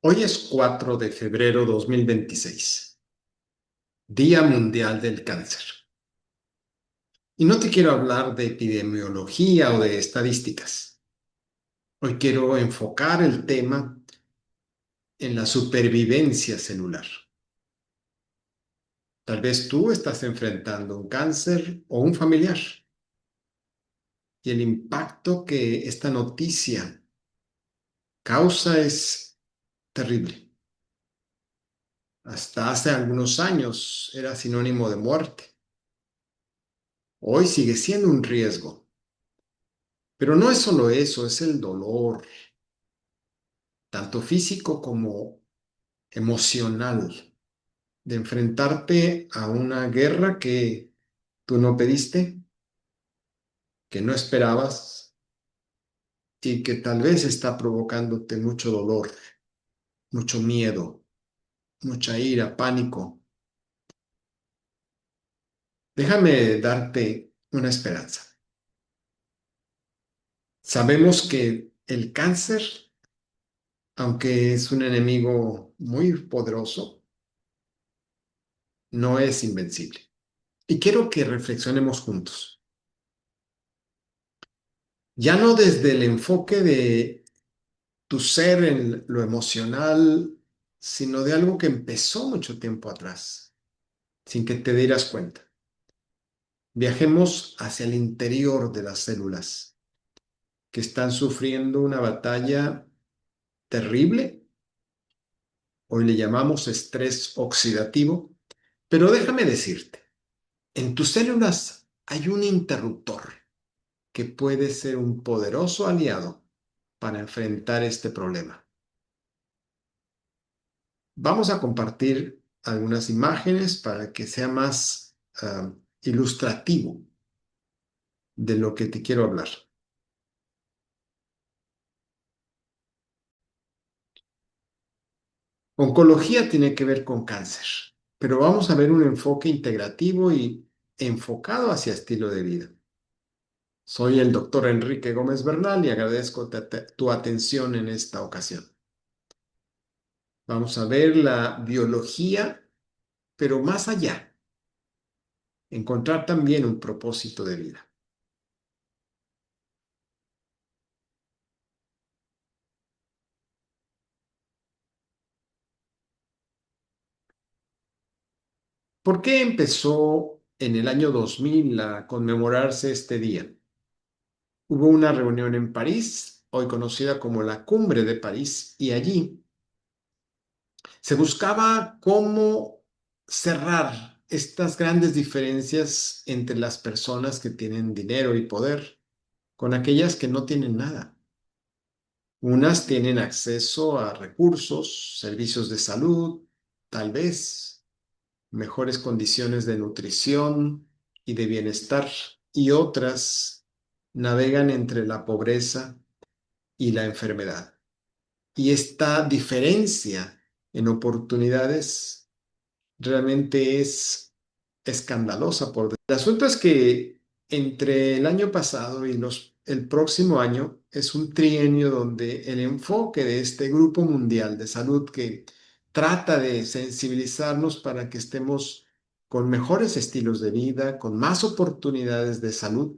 Hoy es 4 de febrero 2026, Día Mundial del Cáncer. Y no te quiero hablar de epidemiología o de estadísticas. Hoy quiero enfocar el tema en la supervivencia celular. Tal vez tú estás enfrentando un cáncer o un familiar y el impacto que esta noticia causa es terrible. Hasta hace algunos años era sinónimo de muerte. Hoy sigue siendo un riesgo. Pero no es solo eso, es el dolor, tanto físico como emocional, de enfrentarte a una guerra que tú no pediste, que no esperabas y que tal vez está provocándote mucho dolor, mucho miedo, mucha ira, pánico. Déjame darte una esperanza. Sabemos que el cáncer, aunque es un enemigo muy poderoso, no es invencible. Y quiero que reflexionemos juntos. Ya no desde el enfoque de tu ser en lo emocional, sino de algo que empezó mucho tiempo atrás, sin que te dieras cuenta. Viajemos hacia el interior de las células que están sufriendo una batalla terrible. Hoy le llamamos estrés oxidativo, pero déjame decirte, en tus células hay un interruptor que puede ser un poderoso aliado para enfrentar este problema. Vamos a compartir algunas imágenes para que sea más ilustrativo de lo que te quiero hablar. Oncología tiene que ver con cáncer, pero vamos a ver un enfoque integrativo y enfocado hacia estilo de vida. Soy el doctor Enrique Gómez Bernal y agradezco tu atención en esta ocasión. Vamos a ver la biología, pero más allá, encontrar también un propósito de vida. ¿Por qué empezó en el año 2000 a conmemorarse este día? Hubo una reunión en París, hoy conocida como la Cumbre de París, y allí se buscaba cómo cerrar estas grandes diferencias entre las personas que tienen dinero y poder con aquellas que no tienen nada. Unas tienen acceso a recursos, servicios de salud, tal vez mejores condiciones de nutrición y de bienestar, y otras navegan entre la pobreza y la enfermedad. Y esta diferencia en oportunidades realmente es escandalosa. El asunto es que entre el año pasado y el próximo año es un trienio donde el enfoque de este Grupo Mundial de Salud que trata de sensibilizarnos para que estemos con mejores estilos de vida, con más oportunidades de salud,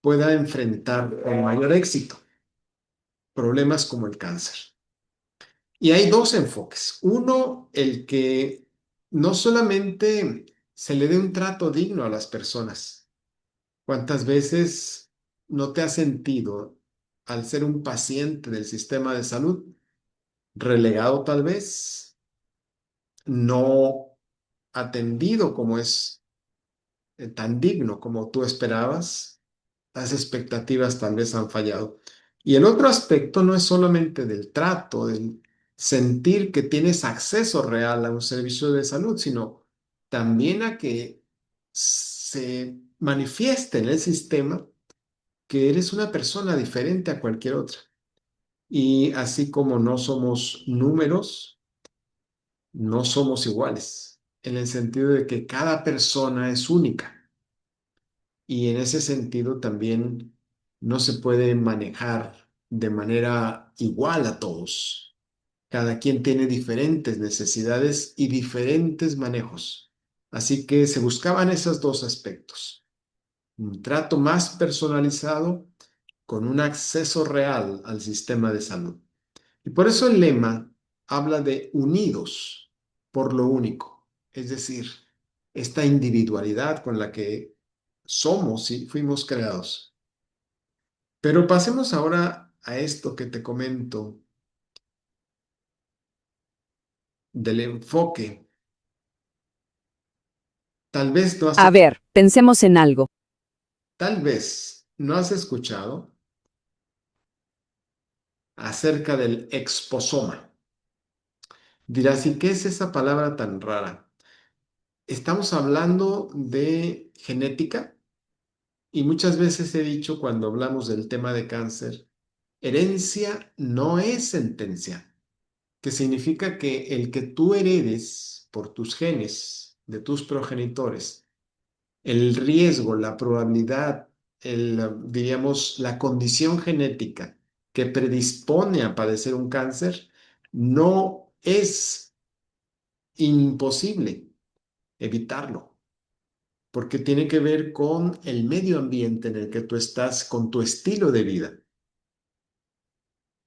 pueda enfrentar con mayor éxito problemas como el cáncer. Y hay dos enfoques. Uno, el que no solamente se le dé un trato digno a las personas. ¿Cuántas veces no te has sentido, al ser un paciente del sistema de salud, relegado tal vez, no atendido como es tan digno como tú esperabas? Las expectativas tal vez han fallado. Y el otro aspecto no es solamente del trato, del sentir que tienes acceso real a un servicio de salud, sino también a que se manifieste en el sistema que eres una persona diferente a cualquier otra. Y así como no somos números, no somos iguales, en el sentido de que cada persona es única. Y en ese sentido también no se puede manejar de manera igual a todos. Cada quien tiene diferentes necesidades y diferentes manejos. Así que se buscaban esos dos aspectos. Un trato más personalizado con un acceso real al sistema de salud. Y por eso el lema habla de unidos por lo único, es decir, esta individualidad con la que somos y fuimos creados. Pero pasemos ahora a esto que te comento del enfoque. Tal vez no has, A ver, pensemos en algo. tal vez no has escuchado acerca del exposoma. Dirás, ¿y qué es esa palabra tan rara? Estamos hablando de genética y muchas veces he dicho cuando hablamos del tema de cáncer, herencia no es sentencia, que significa que el que tú heredes por tus genes de tus progenitores, el riesgo, la probabilidad, diríamos, la condición genética que predispone a padecer un cáncer, no es imposible evitarlo, porque tiene que ver con el medio ambiente en el que tú estás, con tu estilo de vida.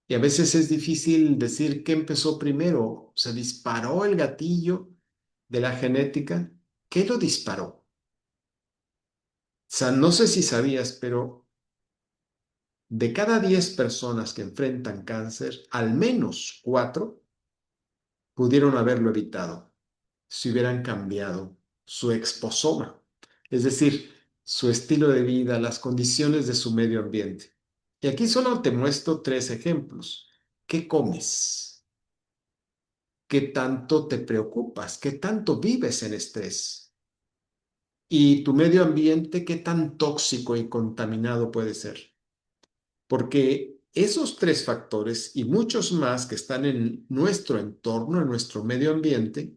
Y a veces es difícil decir qué empezó primero. ¿Se disparó el gatillo de la genética? ¿Qué lo disparó? O sea, no sé si sabías, pero de cada 10 personas que enfrentan cáncer, al menos 4 pudieron haberlo evitado si hubieran cambiado su exposoma, es decir, su estilo de vida, las condiciones de su medio ambiente. Y aquí solo te muestro 3 ejemplos. ¿Qué comes? ¿Qué tanto te preocupas? ¿Qué tanto vives en estrés? Y tu medio ambiente, ¿qué tan tóxico y contaminado puede ser? Porque esos 3 factores y muchos más que están en nuestro entorno, en nuestro medio ambiente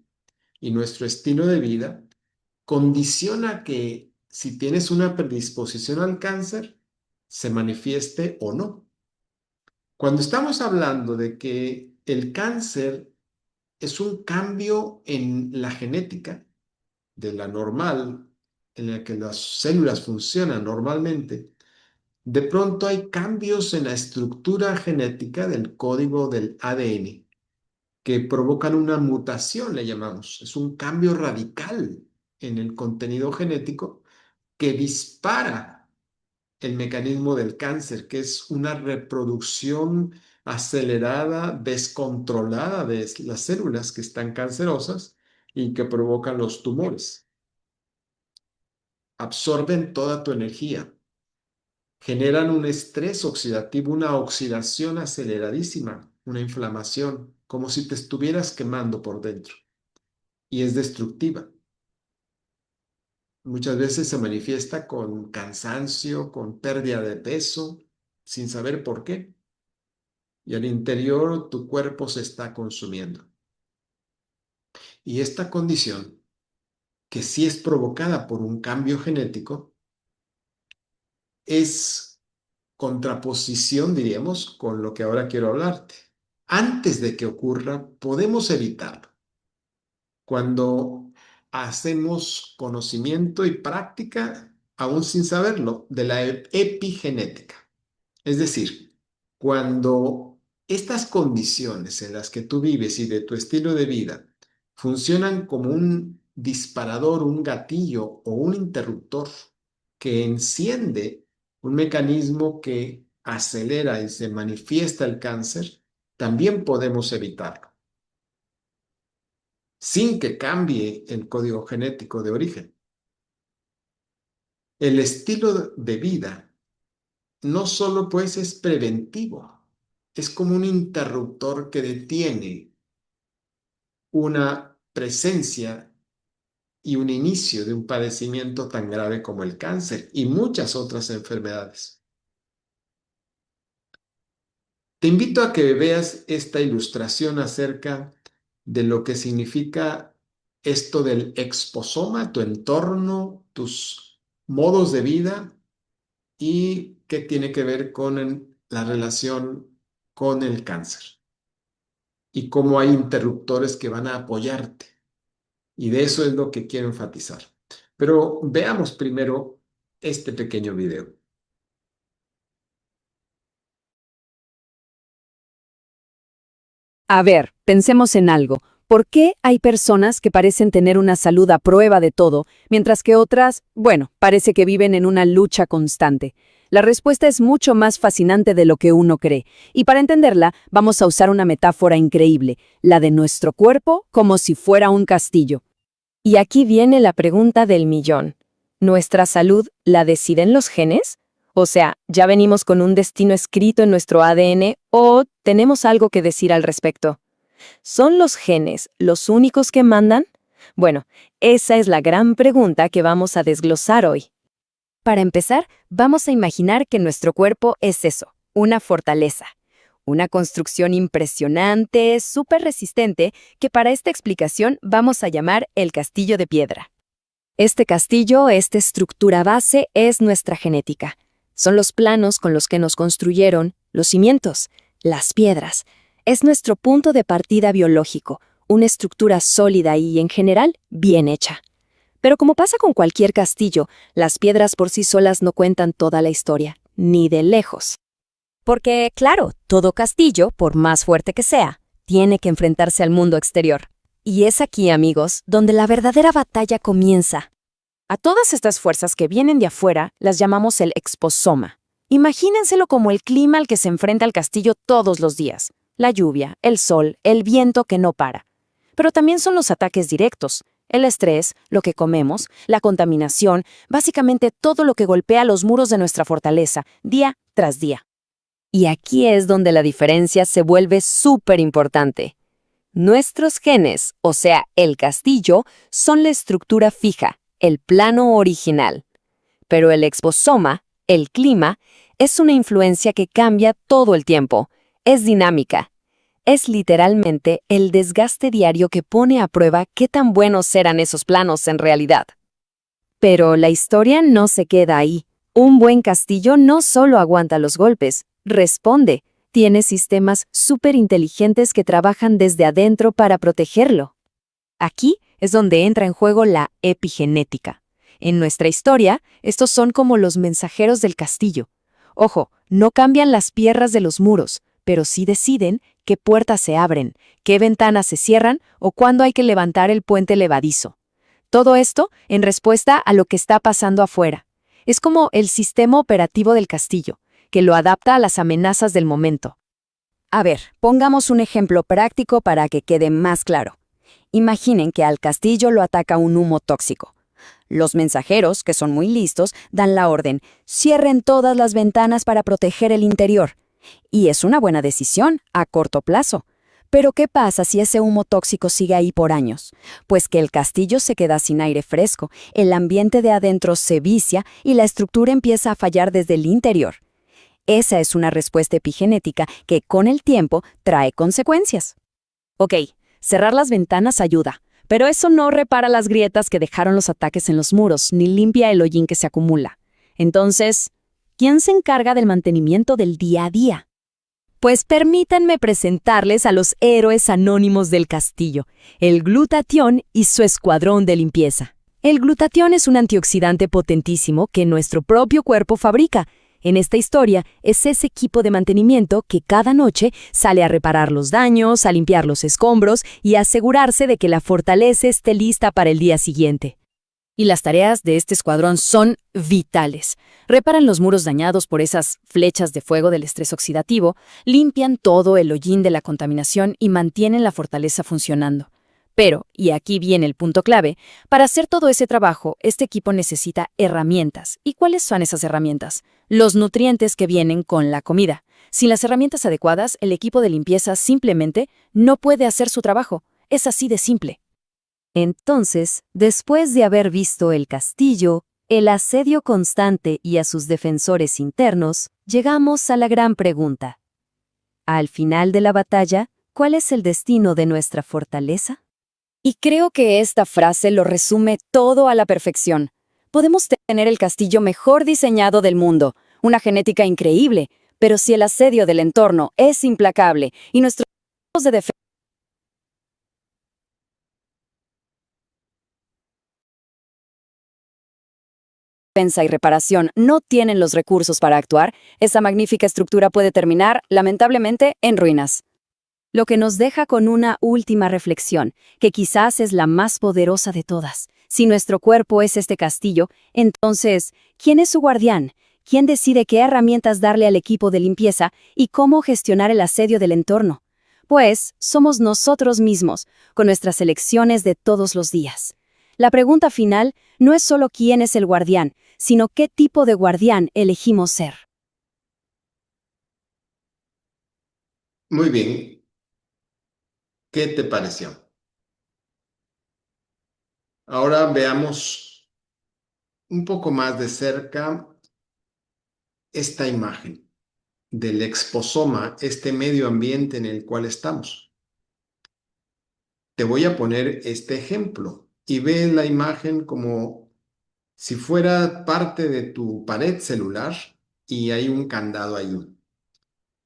y nuestro estilo de vida, condiciona que si tienes una predisposición al cáncer, se manifieste o no. Cuando estamos hablando de que el cáncer es un cambio en la genética de la normal, en la que las células funcionan normalmente, de pronto hay cambios en la estructura genética del código del ADN que provocan una mutación, le llamamos. Es un cambio radical en el contenido genético que dispara el mecanismo del cáncer, que es una reproducción acelerada, descontrolada de las células que están cancerosas y que provocan los tumores. Absorben toda tu energía, generan un estrés oxidativo, una oxidación aceleradísima, una inflamación, como si te estuvieras quemando por dentro, y es destructiva. Muchas veces se manifiesta con cansancio, con pérdida de peso, sin saber por qué. Y al interior tu cuerpo se está consumiendo. Y esta condición, que sí es provocada por un cambio genético, es contraposición, diríamos, con lo que ahora quiero hablarte. Antes de que ocurra, podemos evitarlo cuando hacemos conocimiento y práctica, aún sin saberlo, de la epigenética. Es decir, cuando estas condiciones en las que tú vives y de tu estilo de vida funcionan como un disparador, un gatillo o un interruptor que enciende un mecanismo que acelera y se manifiesta el cáncer, también podemos evitarlo sin que cambie el código genético de origen. El estilo de vida no solo pues es preventivo, es como un interruptor que detiene una presencia y un inicio de un padecimiento tan grave como el cáncer y muchas otras enfermedades. Te invito a que veas esta ilustración acerca de lo que significa esto del exposoma, tu entorno, tus modos de vida y qué tiene que ver con la relación con el cáncer. y cómo hay interruptores que van a apoyarte. Y de eso es lo que quiero enfatizar. Pero veamos primero este pequeño video. A ver, pensemos en algo. ¿Por qué hay personas que parecen tener una salud a prueba de todo, mientras que otras, bueno, parece que viven en una lucha constante? La respuesta es mucho más fascinante de lo que uno cree, y para entenderla vamos a usar una metáfora increíble, la de nuestro cuerpo como si fuera un castillo. Y aquí viene la pregunta del millón. ¿Nuestra salud la deciden los genes? O sea, ¿ya venimos con un destino escrito en nuestro ADN o tenemos algo que decir al respecto? ¿Son los genes los únicos que mandan? Bueno, esa es la gran pregunta que vamos a desglosar hoy. Para empezar, vamos a imaginar que nuestro cuerpo es eso, una fortaleza. Una construcción impresionante, súper resistente, que para esta explicación vamos a llamar el castillo de piedra. Este castillo, esta estructura base, es nuestra genética. Son los planos con los que nos construyeron, los cimientos, las piedras. Es nuestro punto de partida biológico, una estructura sólida y, en general, bien hecha. Pero como pasa con cualquier castillo, las piedras por sí solas no cuentan toda la historia, ni de lejos. Porque, claro, todo castillo, por más fuerte que sea, tiene que enfrentarse al mundo exterior. Y es aquí, amigos, donde la verdadera batalla comienza. A todas estas fuerzas que vienen de afuera las llamamos el exposoma. Imagínenselo como el clima al que se enfrenta el castillo todos los días. La lluvia, el sol, el viento que no para. Pero también son los ataques directos, el estrés, lo que comemos, la contaminación, básicamente todo lo que golpea los muros de nuestra fortaleza, día tras día. Y aquí es donde la diferencia se vuelve súper importante. Nuestros genes, o sea, el castillo, son la estructura fija, el plano original. Pero el exposoma, el clima, es una influencia que cambia todo el tiempo. Es dinámica. Es literalmente el desgaste diario que pone a prueba qué tan buenos eran esos planos en realidad. Pero la historia no se queda ahí. Un buen castillo no solo aguanta los golpes, responde. Tiene sistemas súper inteligentes que trabajan desde adentro para protegerlo. Aquí es donde entra en juego la epigenética. En nuestra historia, estos son como los mensajeros del castillo. Ojo, no cambian las piedras de los muros, pero sí deciden qué puertas se abren, qué ventanas se cierran o cuándo hay que levantar el puente levadizo. Todo esto en respuesta a lo que está pasando afuera. Es como el sistema operativo del castillo, que lo adapta a las amenazas del momento. A ver, pongamos un ejemplo práctico para que quede más claro. Imaginen que al castillo lo ataca un humo tóxico. Los mensajeros, que son muy listos, dan la orden: cierren todas las ventanas para proteger el interior. Y es una buena decisión, a corto plazo. Pero ¿qué pasa si ese humo tóxico sigue ahí por años? Pues que el castillo se queda sin aire fresco, el ambiente de adentro se vicia y la estructura empieza a fallar desde el interior. Esa es una respuesta epigenética que con el tiempo trae consecuencias. Ok, cerrar las ventanas ayuda, pero eso no repara las grietas que dejaron los ataques en los muros, ni limpia el hollín que se acumula. Entonces, ¿quién se encarga del mantenimiento del día a día? Pues permítanme presentarles a los héroes anónimos del castillo, el glutatión y su escuadrón de limpieza. El glutatión es un antioxidante potentísimo que nuestro propio cuerpo fabrica. En esta historia es ese equipo de mantenimiento que cada noche sale a reparar los daños, a limpiar los escombros y a asegurarse de que la fortaleza esté lista para el día siguiente. Y las tareas de este escuadrón son vitales. Reparan los muros dañados por esas flechas de fuego del estrés oxidativo, limpian todo el hollín de la contaminación y mantienen la fortaleza funcionando. Pero, y aquí viene el punto clave, para hacer todo ese trabajo, este equipo necesita herramientas. ¿Y cuáles son esas herramientas? Los nutrientes que vienen con la comida. Sin las herramientas adecuadas, el equipo de limpieza simplemente no puede hacer su trabajo. Es así de simple. Entonces, después de haber visto el castillo, el asedio constante y a sus defensores internos, llegamos a la gran pregunta. Al final de la batalla, ¿cuál es el destino de nuestra fortaleza? Y creo que esta frase lo resume todo a la perfección. Podemos tener el castillo mejor diseñado del mundo, una genética increíble, pero si el asedio del entorno es implacable y nuestros de defensa defensa y reparación no tienen los recursos para actuar, esa magnífica estructura puede terminar, lamentablemente, en ruinas. Lo que nos deja con una última reflexión, que quizás es la más poderosa de todas. Si nuestro cuerpo es este castillo, entonces, ¿quién es su guardián? ¿Quién decide qué herramientas darle al equipo de limpieza y cómo gestionar el asedio del entorno? Pues, somos nosotros mismos, con nuestras elecciones de todos los días. La pregunta final no es solo quién es el guardián, sino qué tipo de guardián elegimos ser. Muy bien, ¿qué te pareció? Ahora veamos un poco más de cerca esta imagen del exposoma, este medio ambiente en el cual estamos. Te voy a poner este ejemplo y ve la imagen como si fuera parte de tu pared celular y hay un candado ahí.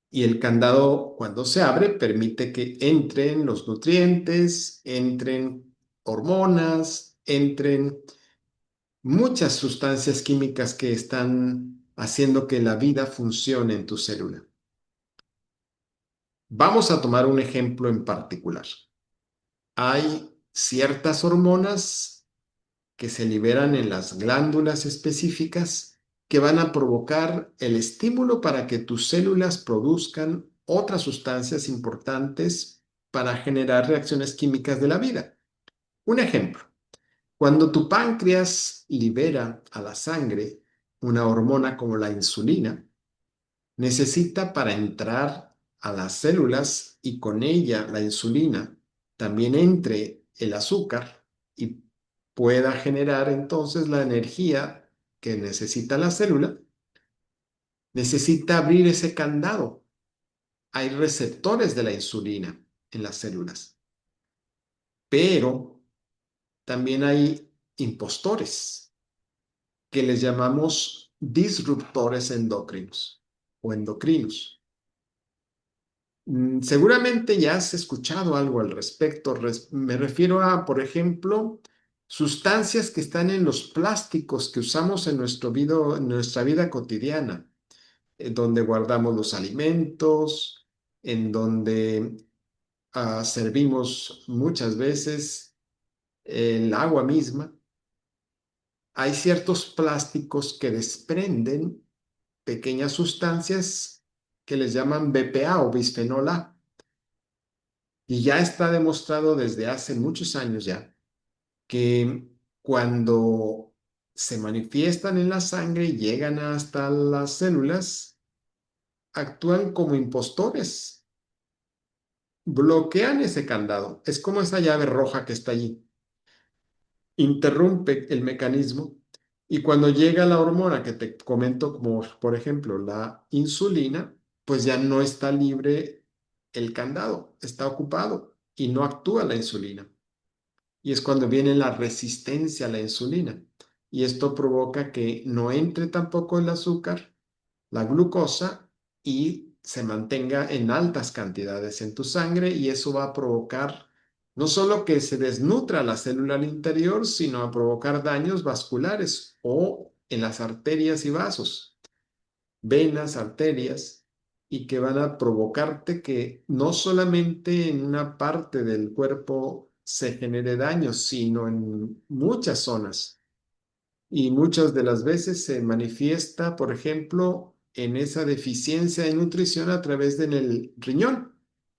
Y el candado, cuando se abre, permite que entren los nutrientes, entren hormonas, entren muchas sustancias químicas que están haciendo que la vida funcione en tu célula. Vamos a tomar un ejemplo en particular. Hay ciertas hormonas que se liberan en las glándulas específicas que van a provocar el estímulo para que tus células produzcan otras sustancias importantes para generar reacciones químicas de la vida. Un ejemplo, cuando tu páncreas libera a la sangre una hormona como la insulina, necesita para entrar a las células y con ella la insulina también entre el azúcar y pueda generar entonces la energía que necesita la célula, necesita abrir ese candado. Hay receptores de la insulina en las células, pero también hay impostores que les llamamos disruptores endocrinos o endocrinos. Seguramente ya has escuchado algo al respecto. Me refiero a, por ejemplo, sustancias que están en los plásticos que usamos en nuestra vida cotidiana, en donde guardamos los alimentos, en donde servimos muchas veces el agua misma. Hay ciertos plásticos que desprenden pequeñas sustancias que les llaman BPA o bisfenol A. Y ya está demostrado desde hace muchos años ya que cuando se manifiestan en la sangre y llegan hasta las células, actúan como impostores, bloquean ese candado. Es como esa llave roja que está allí. Interrumpe el mecanismo y cuando llega la hormona que te comento, como por ejemplo la insulina, pues ya no está libre el candado, está ocupado y no actúa la insulina. Y es cuando viene la resistencia a la insulina. Y esto provoca que no entre tampoco el azúcar, la glucosa, y se mantenga en altas cantidades en tu sangre, y eso va a provocar no solo que se desnutra la célula al interior, sino a provocar daños vasculares o en las arterias y vasos, venas, arterias, y que van a provocarte que no solamente en una parte del cuerpo se genere daño, sino en muchas zonas. Y muchas de las veces se manifiesta, por ejemplo, en esa deficiencia de nutrición a través del riñón.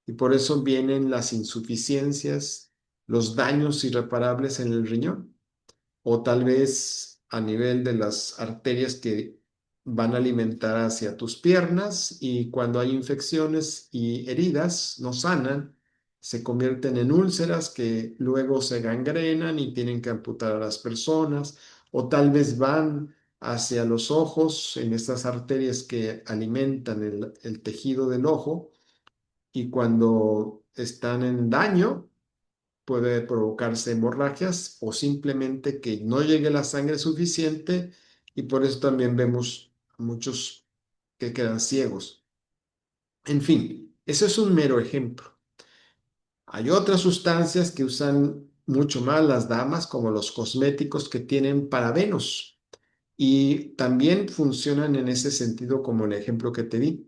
Y por eso vienen las insuficiencias, los daños irreparables en el riñón o tal vez a nivel de las arterias que van a alimentar hacia tus piernas y cuando hay infecciones y heridas no sanan, se convierten en úlceras que luego se gangrenan y tienen que amputar a las personas o tal vez van hacia los ojos en estas arterias que alimentan el tejido del ojo y cuando están en daño puede provocarse hemorragias o simplemente que no llegue la sangre suficiente y por eso también vemos a muchos que quedan ciegos. En fin, eso es un mero ejemplo. Hay otras sustancias que usan mucho más las damas, como los cosméticos que tienen parabenos. y también funcionan en ese sentido como el ejemplo que te di.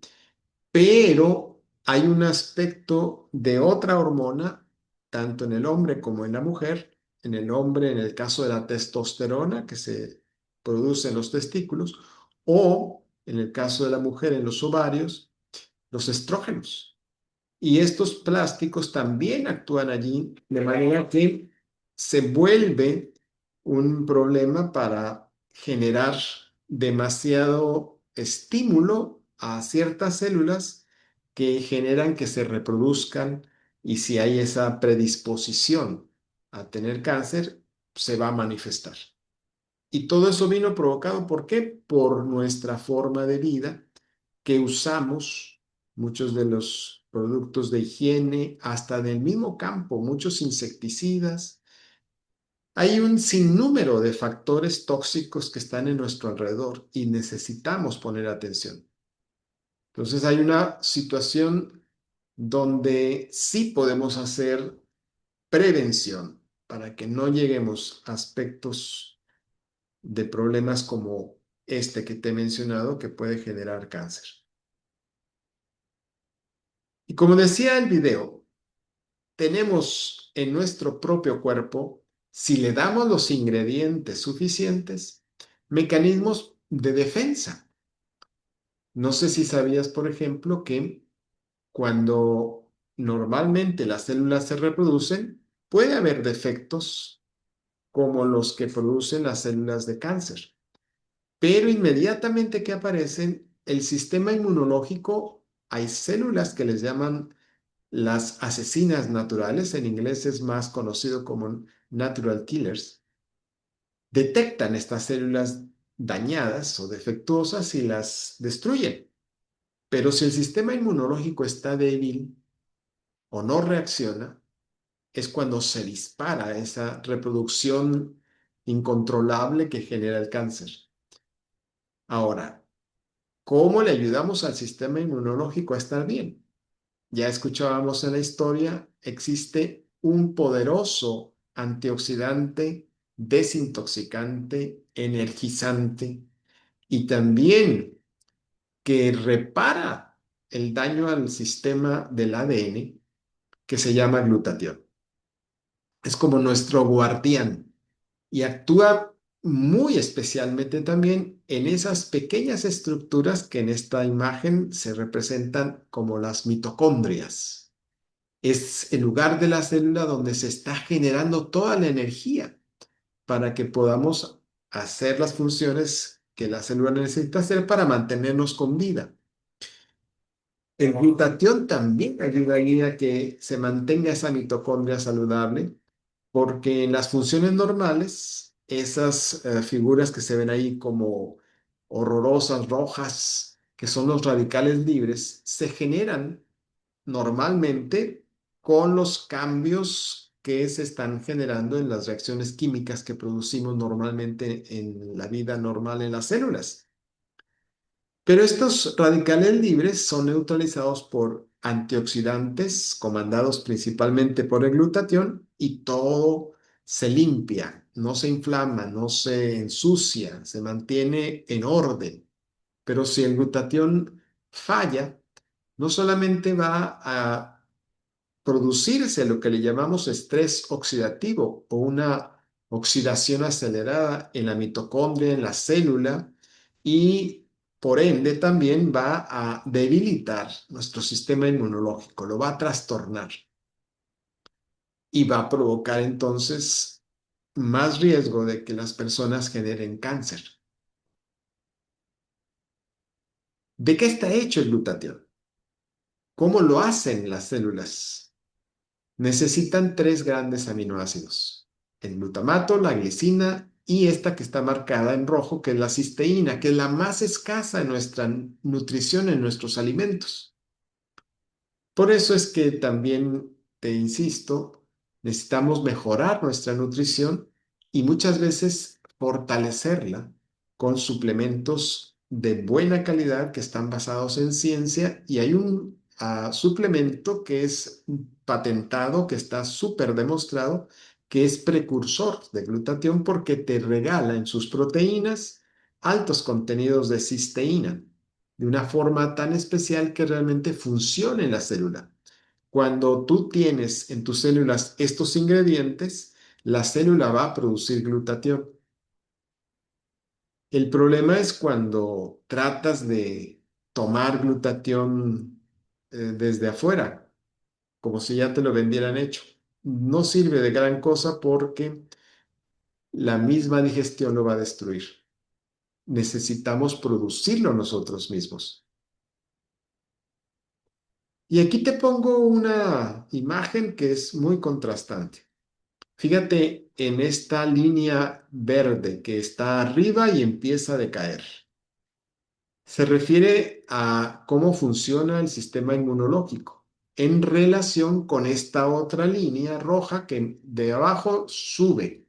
Pero hay un aspecto de otra hormona, tanto en el hombre como en la mujer. En el hombre, en el caso de la testosterona, que se produce en los testículos, o en el caso de la mujer, en los ovarios, los estrógenos. Y estos plásticos también actúan allí, de manera que se vuelve un problema para generar demasiado estímulo a ciertas células que generan que se reproduzcan, y si hay esa predisposición a tener cáncer, se va a manifestar. Y todo eso vino provocado, ¿por qué? Por nuestra forma de vida, que usamos muchos de los productos de higiene, hasta del mismo campo, muchos insecticidas. Hay un sinnúmero de factores tóxicos que están en nuestro alrededor y necesitamos poner atención. Entonces hay una situación donde sí podemos hacer prevención para que no lleguemos a aspectos de problemas como este que te he mencionado, que puede generar cáncer. Y como decía el video, tenemos en nuestro propio cuerpo, si le damos los ingredientes suficientes, mecanismos de defensa. No sé si sabías, por ejemplo, que cuando normalmente las células se reproducen, puede haber defectos como los que producen las células de cáncer. Pero inmediatamente que aparecen, el sistema inmunológico, hay células que les llaman las asesinas naturales, en inglés es más conocido como natural killers, detectan estas células dañadas o defectuosas y las destruyen. Pero si el sistema inmunológico está débil o no reacciona, es cuando se dispara esa reproducción incontrolable que genera el cáncer. Ahora, ¿cómo le ayudamos al sistema inmunológico a estar bien? Ya escuchábamos en la historia, existe un poderoso antioxidante, desintoxicante, energizante y también que repara el daño al sistema del ADN, que se llama glutatión. Es como nuestro guardián y actúa muy especialmente también en esas pequeñas estructuras que en esta imagen se representan como las mitocondrias. Es el lugar de la célula donde se está generando toda la energía para que podamos hacer las funciones que la célula necesita hacer para mantenernos con vida. El glutatión también ayuda a que se mantenga esa mitocondria saludable, porque en las funciones normales, esas figuras que se ven ahí como horrorosas, rojas, que son los radicales libres, se generan normalmente con los cambios que se están generando en las reacciones químicas que producimos normalmente en la vida normal en las células. Pero estos radicales libres son neutralizados por antioxidantes comandados principalmente por el glutatión, y todo se limpia, no se inflama, no se ensucia, se mantiene en orden. Pero si el glutatión falla, no solamente va a producirse lo que le llamamos estrés oxidativo o una oxidación acelerada en la mitocondria, en la célula, y por ende también va a debilitar nuestro sistema inmunológico, lo va a trastornar y va a provocar entonces más riesgo de que las personas generen cáncer. ¿De qué está hecho el glutatión? ¿Cómo lo hacen las células? Necesitan tres grandes aminoácidos: el glutamato, la glicina y esta que está marcada en rojo, que es la cisteína, que es la más escasa en nuestra nutrición, en nuestros alimentos. Por eso es que también, te insisto, necesitamos mejorar nuestra nutrición y muchas veces fortalecerla con suplementos de buena calidad que están basados en ciencia, y hay un suplemento que es patentado, que está súper demostrado, que es precursor de glutatión porque te regala en sus proteínas altos contenidos de cisteína, de una forma tan especial que realmente funciona en la célula. Cuando tú tienes en tus células estos ingredientes, la célula va a producir glutatión. El problema es cuando tratas de tomar glutatión desde afuera, como si ya te lo vendieran hecho. No sirve de gran cosa porque la misma digestión lo va a destruir. Necesitamos producirlo nosotros mismos. Y aquí te pongo una imagen que es muy contrastante. Fíjate en esta línea verde que está arriba y empieza a decaer. Se refiere a cómo funciona el sistema inmunológico en relación con esta otra línea roja que de abajo sube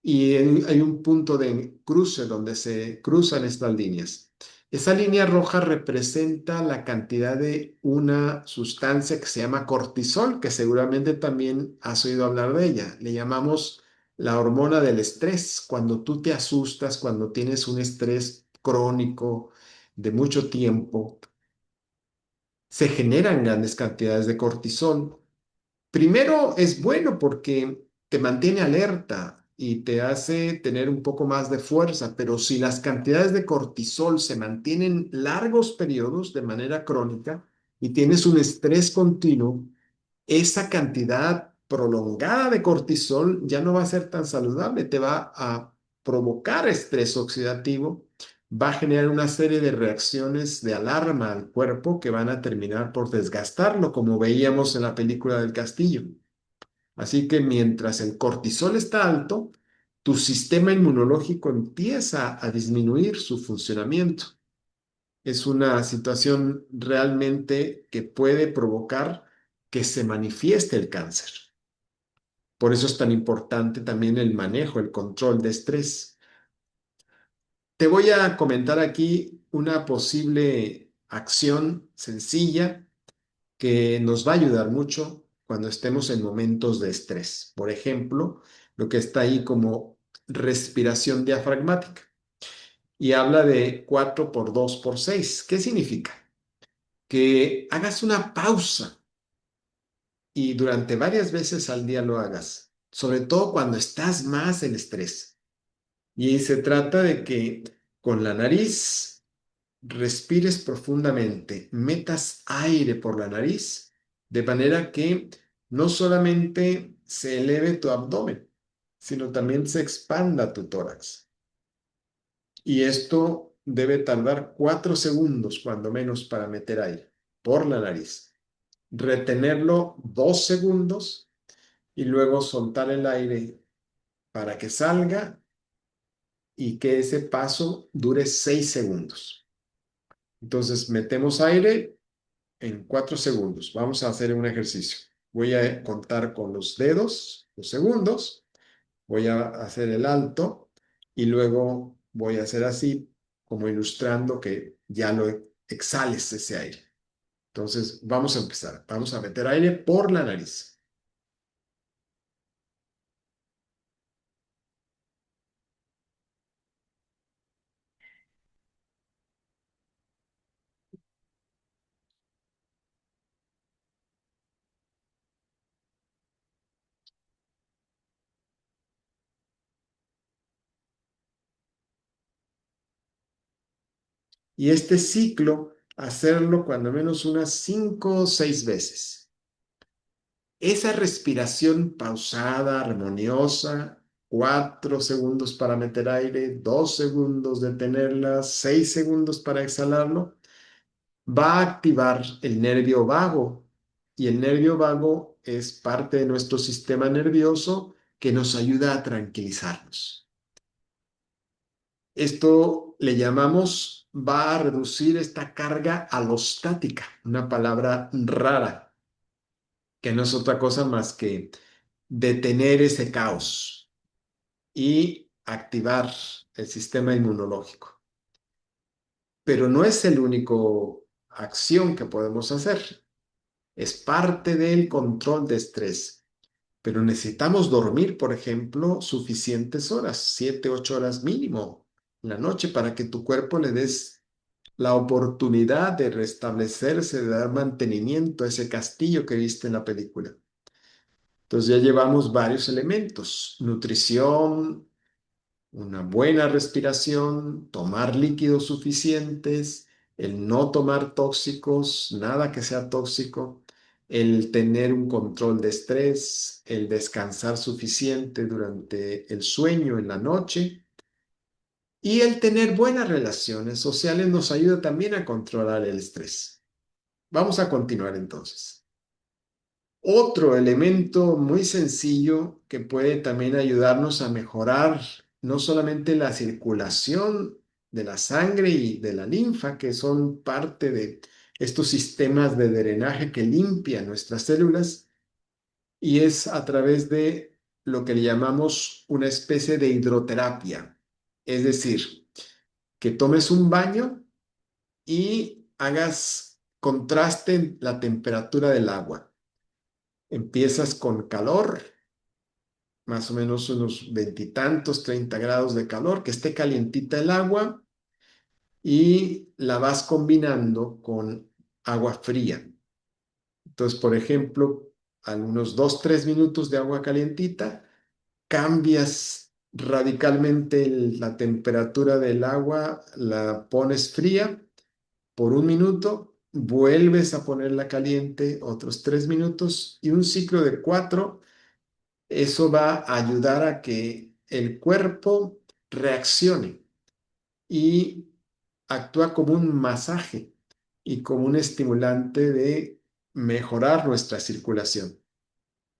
y hay un punto de cruce donde se cruzan estas líneas. Esa línea roja representa la cantidad de una sustancia que se llama cortisol, que seguramente también has oído hablar de ella. Le llamamos la hormona del estrés. Cuando tú te asustas, cuando tienes un estrés crónico de mucho tiempo, se generan grandes cantidades de cortisol. Primero es bueno porque te mantiene alerta y te hace tener un poco más de fuerza, pero si las cantidades de cortisol se mantienen largos periodos de manera crónica y tienes un estrés continuo, esa cantidad prolongada de cortisol ya no va a ser tan saludable, te va a provocar estrés oxidativo, va a generar una serie de reacciones de alarma al cuerpo que van a terminar por desgastarlo, como veíamos en la película del castillo. Así que mientras el cortisol está alto, tu sistema inmunológico empieza a disminuir su funcionamiento. Es una situación realmente que puede provocar que se manifieste el cáncer. Por eso es tan importante también el manejo, el control de estrés. Te voy a comentar aquí una posible acción sencilla que nos va a ayudar mucho cuando estemos en momentos de estrés. Por ejemplo, lo que está ahí como respiración diafragmática y habla de 4 por 2 por 6. ¿Qué significa? Que hagas una pausa y durante varias veces al día lo hagas, sobre todo cuando estás más en estrés. Y se trata de que con la nariz respires profundamente, metas aire por la nariz, de manera que no solamente se eleve tu abdomen, sino también se expanda tu tórax. Y esto debe tardar 4 segundos, cuando menos, para meter aire por la nariz. Retenerlo 2 segundos y luego soltar el aire para que salga y que ese paso dure 6 segundos. Entonces, metemos aire en 4 segundos. Vamos a hacer un ejercicio. Voy a contar con los dedos, los segundos. Voy a hacer el alto y luego voy a hacer así, como ilustrando que ya lo exhales ese aire. Entonces, vamos a empezar. Vamos a meter aire por la nariz. Y este ciclo, hacerlo cuando menos unas 5 o 6 veces. Esa respiración pausada, armoniosa, 4 segundos para meter aire, 2 segundos detenerla, 6 segundos para exhalarlo, va a activar el nervio vago. Y el nervio vago es parte de nuestro sistema nervioso que nos ayuda a tranquilizarnos. Esto le llamamos, va a reducir esta carga alostática, una palabra rara, que no es otra cosa más que detener ese caos y activar el sistema inmunológico. Pero no es el único acción que podemos hacer. Es parte del control de estrés. Pero necesitamos dormir, por ejemplo, suficientes horas, 7, 8 horas mínimo. en la noche para que tu cuerpo le des la oportunidad de restablecerse, de dar mantenimiento a ese castillo que viste en la película. Entonces ya llevamos varios elementos: nutrición, una buena respiración, tomar líquidos suficientes, el no tomar tóxicos, nada que sea tóxico, el tener un control de estrés, el descansar suficiente durante el sueño en la noche y el tener buenas relaciones sociales nos ayuda también a controlar el estrés. Vamos a continuar entonces. Otro elemento muy sencillo que puede también ayudarnos a mejorar no solamente la circulación de la sangre y de la linfa, que son parte de estos sistemas de drenaje que limpian nuestras células, y es a través de lo que le llamamos una especie de hidroterapia. Es decir, que tomes un baño y hagas contraste en la temperatura del agua. Empiezas con calor, más o menos unos veintitantos, 30 grados de calor, que esté calientita el agua y la vas combinando con agua fría. Entonces, por ejemplo, a unos 2, 3 minutos de agua calientita, cambias radicalmente la temperatura del agua, la pones fría por 1 minuto, vuelves a ponerla caliente otros 3 minutos y un ciclo de 4. Eso va a ayudar a que el cuerpo reaccione y actúa como un masaje y como un estimulante de mejorar nuestra circulación.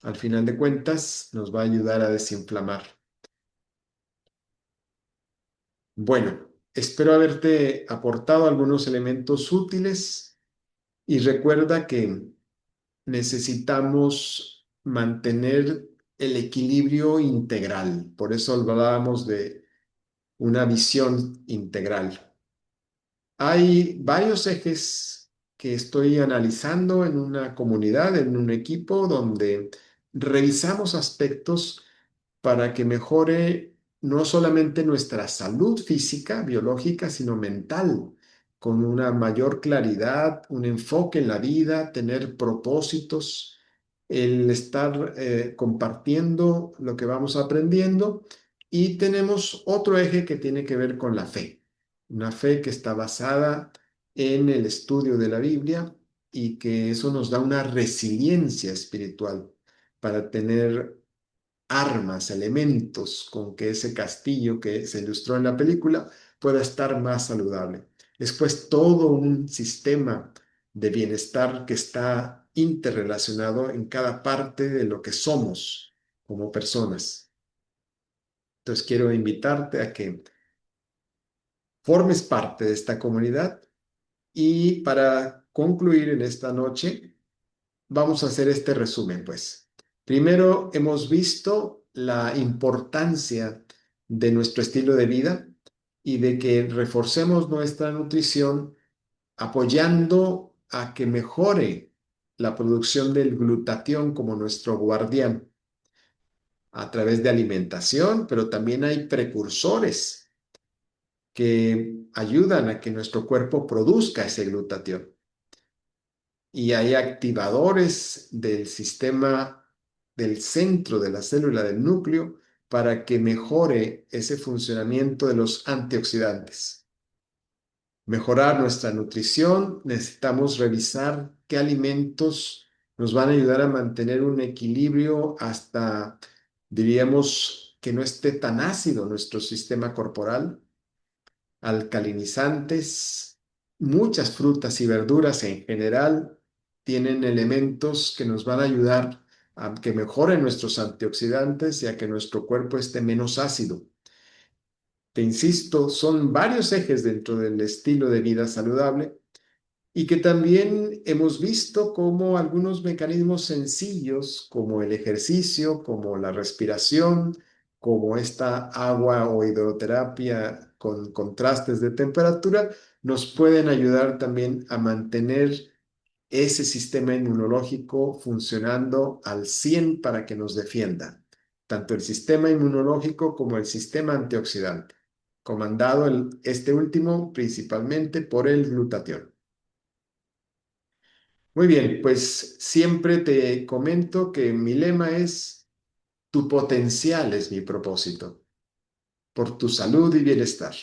Al final de cuentas, nos va a ayudar a desinflamar. Bueno, espero haberte aportado algunos elementos útiles y recuerda que necesitamos mantener el equilibrio integral. Por eso hablábamos de una visión integral. Hay varios ejes que estoy analizando en una comunidad, en un equipo, donde revisamos aspectos para que mejore no solamente nuestra salud física, biológica, sino mental, con una mayor claridad, un enfoque en la vida, tener propósitos, el estar compartiendo lo que vamos aprendiendo. Y tenemos otro eje que tiene que ver con la fe, una fe que está basada en el estudio de la Biblia y que eso nos da una resiliencia espiritual para tener armas, elementos con que ese castillo que se ilustró en la película pueda estar más saludable. Después, todo un sistema de bienestar que está interrelacionado en cada parte de lo que somos como personas. Entonces, quiero invitarte a que formes parte de esta comunidad y para concluir en esta noche, vamos a hacer este resumen, pues. Primero, hemos visto la importancia de nuestro estilo de vida y de que reforcemos nuestra nutrición apoyando a que mejore la producción del glutatión como nuestro guardián a través de alimentación, pero también hay precursores que ayudan a que nuestro cuerpo produzca ese glutatión. Y hay activadores del sistema del centro de la célula del núcleo para que mejore ese funcionamiento de los antioxidantes. Mejorar nuestra nutrición, necesitamos revisar qué alimentos nos van a ayudar a mantener un equilibrio hasta, diríamos, que no esté tan ácido nuestro sistema corporal. Alcalinizantes, muchas frutas y verduras en general tienen elementos que nos van a ayudar a que mejoren nuestros antioxidantes y a que nuestro cuerpo esté menos ácido. Te insisto, son varios ejes dentro del estilo de vida saludable y que también hemos visto como algunos mecanismos sencillos, como el ejercicio, como la respiración, como esta agua o hidroterapia con contrastes de temperatura, nos pueden ayudar también a mantener ese sistema inmunológico funcionando al 100 para que nos defienda, tanto el sistema inmunológico como el sistema antioxidante. comandado este último principalmente por el glutatión. Muy bien, pues siempre te comento que mi lema es: tu potencial es mi propósito, por tu salud y bienestar.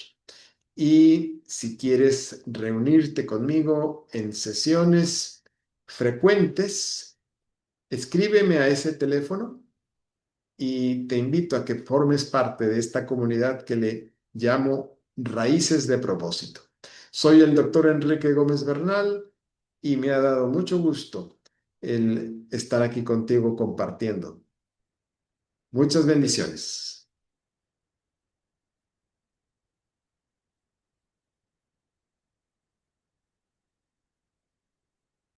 Y si quieres reunirte conmigo en sesiones frecuentes, escríbeme a ese teléfono y te invito a que formes parte de esta comunidad que le llamo Raíces de Propósito. Soy el doctor Enrique Gómez Bernal y me ha dado mucho gusto el estar aquí contigo compartiendo. Muchas bendiciones.